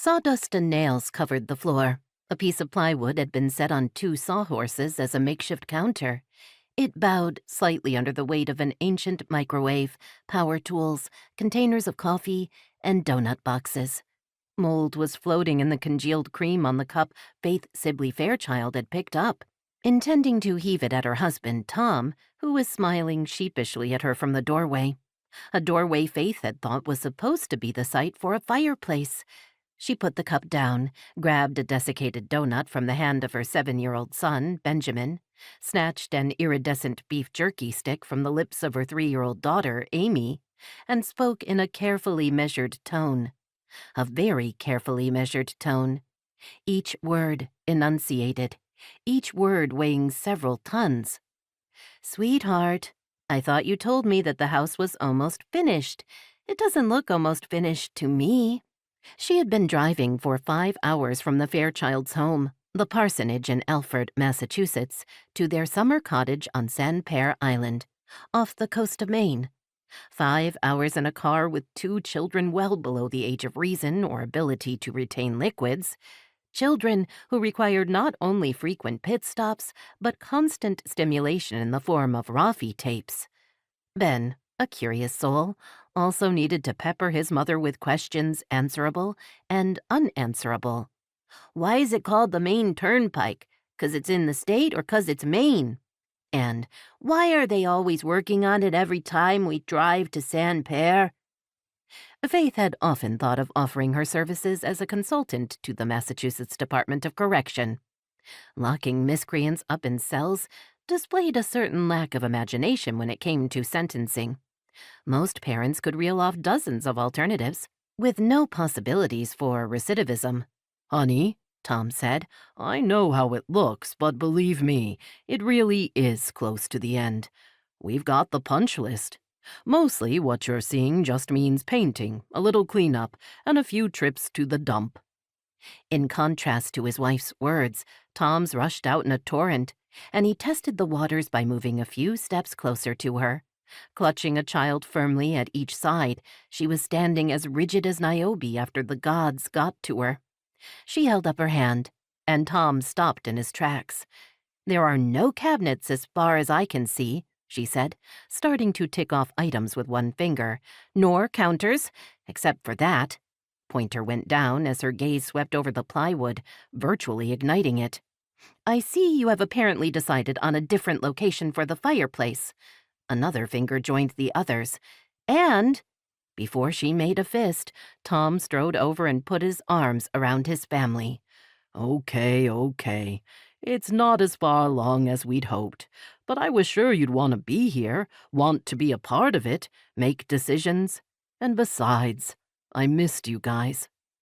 Sawdust and nails covered the floor. A piece of plywood had been set on two sawhorses as a makeshift counter. It bowed slightly under the weight of an ancient microwave, power tools, containers of coffee, and donut boxes. Mold was floating in the congealed cream on the cup Faith Fairchild had picked up, intending to heave it at her husband, Tom, who was smiling sheepishly at her from the doorway. A doorway Faith had thought was supposed to be the site for a fireplace. She put the cup down, grabbed a desiccated donut from the hand of her 7-year-old son, Benjamin, snatched an iridescent beef jerky stick from the lips of her 3-year-old daughter, Amy, and spoke in a carefully measured tone. A very carefully measured tone. Each word enunciated, each word weighing several tons. "Sweetheart, I thought you told me that the house was almost finished. It doesn't look almost finished to me." She had been driving for 5 hours from the Fairchilds' home, the parsonage in Aleford, Massachusetts, to their summer cottage on Sanpere Island, off the coast of Maine. 5 hours in a car with 2 children well below the age of reason or ability to retain liquids. Children who required not only frequent pit stops, but constant stimulation in the form of Rafi tapes. Ben, a curious soul, also needed to pepper his mother with questions answerable and unanswerable. "Why is it called the Maine Turnpike? 'Cause it's in the state or 'cause it's Maine?" And "Why are they always working on it every time we drive to Sanpere?" Faith had often thought of offering her services as a consultant to the Massachusetts Department of Correction. Locking miscreants up in cells displayed a certain lack of imagination when it came to sentencing. Most parents could reel off dozens of alternatives, with no possibilities for recidivism. "Honey," Tom said, "I know how it looks, but believe me, it really is close to the end. We've got the punch list. Mostly what you're seeing just means painting, a little cleanup, and a few trips to the dump." In contrast to his wife's words, Tom's rushed out in a torrent, and he tested the waters by moving a few steps closer to her. Clutching a child firmly at each side, she was standing as rigid as Niobe after the gods got to her. She held up her hand, and Tom stopped in his tracks. "There are no cabinets as far as I can see," she said, starting to tick off items with one finger, "nor counters, except for that." Pointer went down as her gaze swept over the plywood, virtually igniting it. "I see you have apparently decided on a different location for the fireplace." Another finger joined the others, and before she made a fist, Tom strode over and put his arms around his family. Okay. It's not as far along as we'd hoped, but I was sure you'd want to be here, want to be a part of it, make decisions. And besides, I missed you guys."